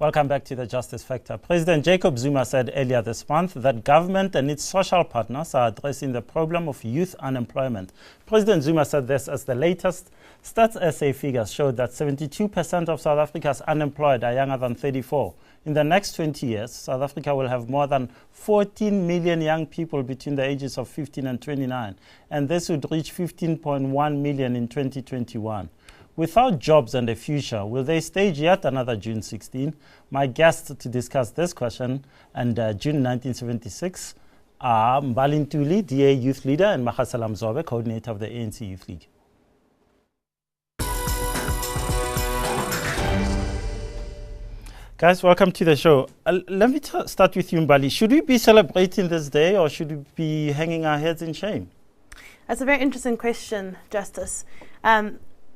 Welcome back to the Justice Factor. President Jacob Zuma said earlier this month that government and its social partners are addressing the problem of youth unemployment. President Zuma said this as the latest Stats SA figures showed that 72% of South Africa's unemployed are younger than 34. In the next 20 years, South Africa will have more than 14 million young people between the ages of 15 and 29, and this would reach 15.1 million in 2021. Without jobs and a future, will they stage yet another June 16? My guests to discuss this question and June 1976 are Mbali Ntuli, DA Youth Leader, and Magasela Mzobe, Coordinator of the ANC Youth League. Guys, welcome to the show. Let me start with you, Mbali. Should we be celebrating this day or should we be hanging our heads in shame? That's a very interesting question, Justice.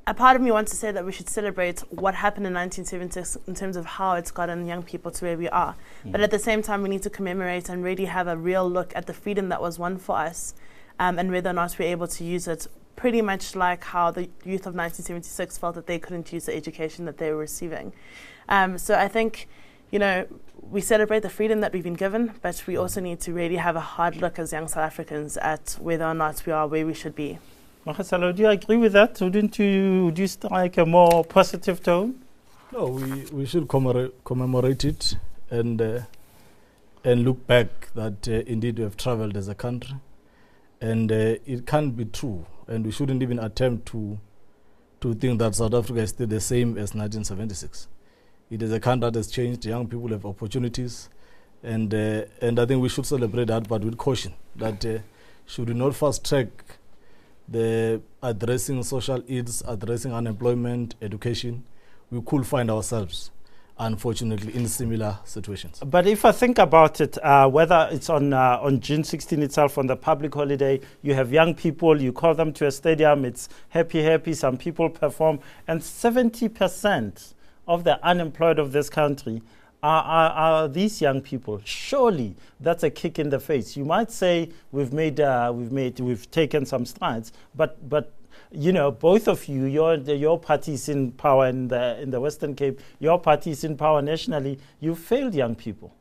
A part of me wants to say that we should celebrate what happened in 1976 in terms of how it's gotten young people to where we are. But at the same time, we need to commemorate and really have a real look at the freedom that was won for us and whether or not we're able to use it, pretty much like how the youth of 1976 felt that they couldn't use the education that they were receiving. So I think, you know, we celebrate the freedom that we've been given, but we also need to really have a hard look as young South Africans at whether or not we are where we should be. Magasela, do you agree with that? Would you strike a more positive tone? No, we should commemorate it and look back that indeed we have traveled as a country, and it can't be true, and we shouldn't even attempt to think that South Africa is still the same as 1976. It is a country that has changed. Young people have opportunities, and I think we should celebrate that, but with caution. That should we not fast track the addressing social ills, addressing unemployment, education, we could find ourselves, unfortunately, in similar situations. But if I think about it, whether it's on June 16 itself, on the public holiday, you have young people, you call them to a stadium, it's happy, some people perform, and 70% of the unemployed of this country are these young people. Surely that's a kick in the face. You might say we've taken some strides, but you know, both of you, your party is in power in the Western Cape, your party is in power nationally. You failed young people.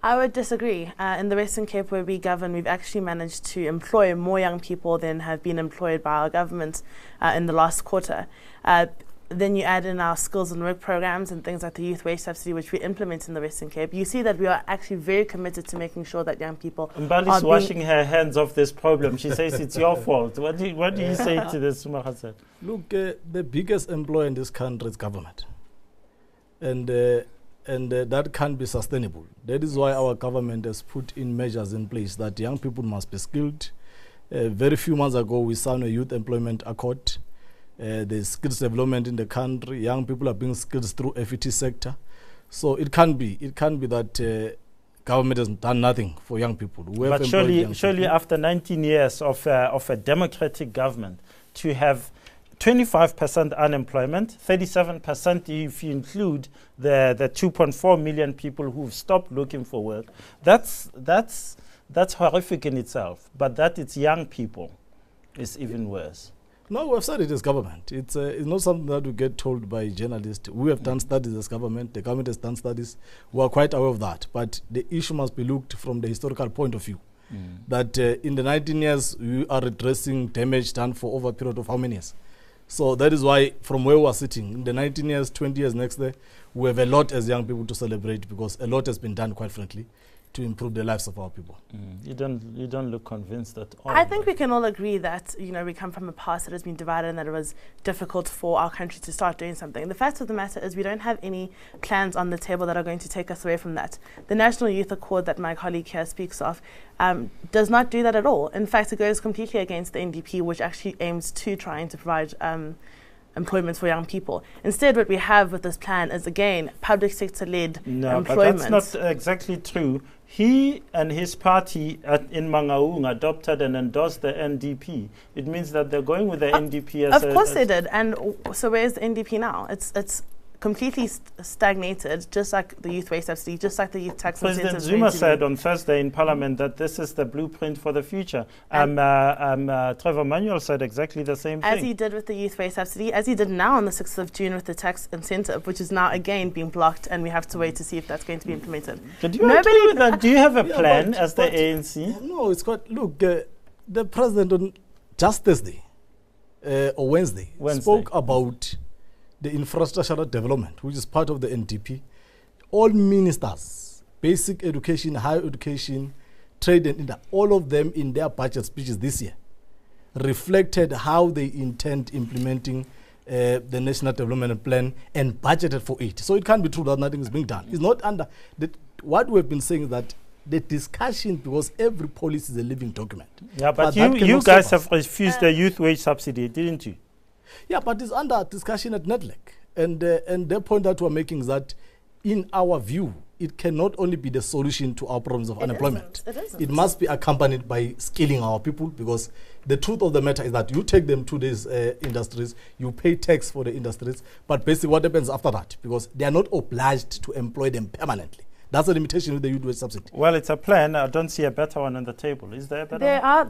I would disagree. In the Western Cape where we govern, we've actually managed to employ more young people than have been employed by our government in the last quarter. Then you add in our skills and work programs and things like the youth wage subsidy, which we implement in the Western Cape. You see that we are actually very committed to making sure that young people Mbali's washing her hands off this problem. She says it's your fault. What do you say to this, Magasela? Look, the biggest employer in this country is government. And that can't be sustainable. That is why our government has put in measures in place that young people must be skilled. Very few months ago, we signed a youth employment accord. There's skills development in the country. Young people are being skilled through FET sector. So it can't be that government has done nothing for young people. But surely after 19 years of a democratic government, to have 25% unemployment, 37% if you include the 2.4 million people who've stopped looking for work, that's horrific in itself. But that it's young people is even worse. No, we've said it as government. It's not something that we get told by journalists. We have done studies as government. The government has done studies. We are quite aware of that. But the issue must be looked from the historical point of view. That in the 19 years, we are addressing damage done for over a period of how many years? So that is why, from where we are sitting, in the 19 years, 20 years next day, we have a lot as young people to celebrate because a lot has been done, quite frankly, to improve the lives of our people. You don't look convinced at all. I think we can all agree that, you know, we come from a past that has been divided and that it was difficult for our country to start doing something. The fact of the matter is we don't have any plans on the table that are going to take us away from that. The National Youth Accord that my colleague here speaks of does not do that at all. In fact, it goes completely against the NDP, which actually aims to trying to provide employment for young people. Instead, what we have with this plan is, again, public sector-led employment. But that's not exactly true. He and his party in Mangaung adopted and endorsed the NDP. It means that they're going with the NDP as Of course they did. And so where's the NDP now? It's completely stagnated, just like the youth wage subsidy, just like the youth tax President incentives. Zuma said on Thursday in Parliament that this is the blueprint for the future. Trevor Manuel said exactly the same thing. As he did with the youth wage subsidy, as he did now on the 6th of June with the tax incentive, which is now again being blocked, and we have to wait to see if that's going to be implemented. Do you have a plan as the ANC? No, it's quite, look, the president on just Thursday or Wednesday spoke about the infrastructural development, which is part of the NDP. All ministers, basic education, higher education, trade and industry, all of them in their budget speeches this year reflected how they intend implementing the National Development Plan and budgeted for it. So it can't be true that nothing is being done. It's not under what we've been saying is that the discussion, because every policy is a living document. Yeah, but you guys have refused the youth wage subsidy, didn't you? Yeah, but it's under discussion at NEDLEC. And the point that we're making is that, in our view, it cannot only be the solution to our problems of unemployment. It must be accompanied by skilling our people, because the truth of the matter is that you take them to these industries, you pay tax for the industries, but basically what happens after that? Because they are not obliged to employ them permanently. That's a limitation with the youth wage subsidy. Well, it's a plan. I don't see a better one on the table. Is there a better one?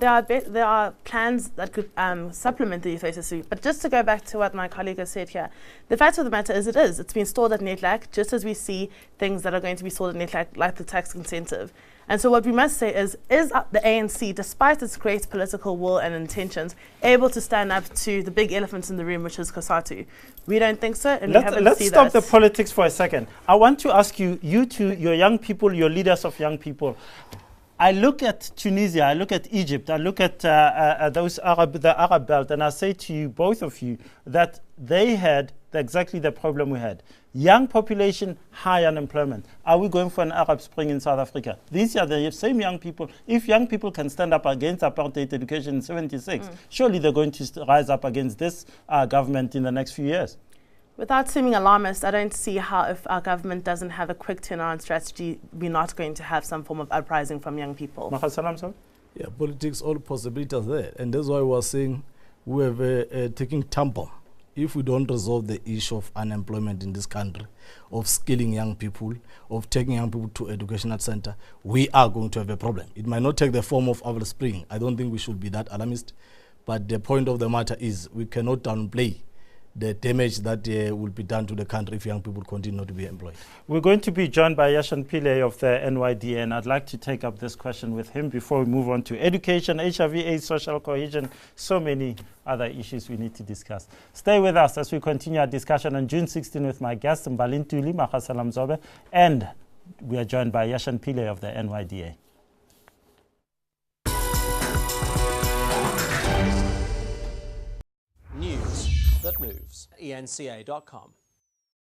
There are plans that could supplement the youth wage subsidy. But just to go back to what my colleague has said here, the fact of the matter is it's been stored at NEDLAC, just as we see things that are going to be stored at NEDLAC, like the tax incentive. And so what we must say is the ANC, despite its great political will and intentions, able to stand up to the big elephant in the room, which is COSATU? We don't think so, and let's stop the politics for a second. I want to ask you two, your young people, your leaders of young people. I look at Tunisia, I look at Egypt, I look at the Arab belt, and I say to you, both of you, that they had exactly the problem we had. Young population, high unemployment. Are we going for an Arab Spring in South Africa? These are the same young people. If young people can stand up against apartheid education in 76, surely they're going to rise up against this government in the next few years. Without seeming alarmist, I don't see how, if our government doesn't have a quick turnaround strategy, we're not going to have some form of uprising from young people. Magasela Mzobe? Yeah, politics, all possibilities there. And that's why we're saying we have taking tampon. If we don't resolve the issue of unemployment in this country, of skilling young people, of taking young people to educational center, we are going to have a problem. It might not take the form of Arab Spring. I don't think we should be that alarmist. But the point of the matter is we cannot downplay the damage that will be done to the country if young people continue not to be employed. We're going to be joined by Yashan Pillay of the NYDA, and I'd like to take up this question with him before we move on to education, HIV/AIDS, social cohesion, so many other issues we need to discuss. Stay with us as we continue our discussion on June 16 with my guest, Mbali, Ntuli, Magasela Mzobe, and we are joined by Yashan Pillay of the NYDA. News that moves. ANCYL.com.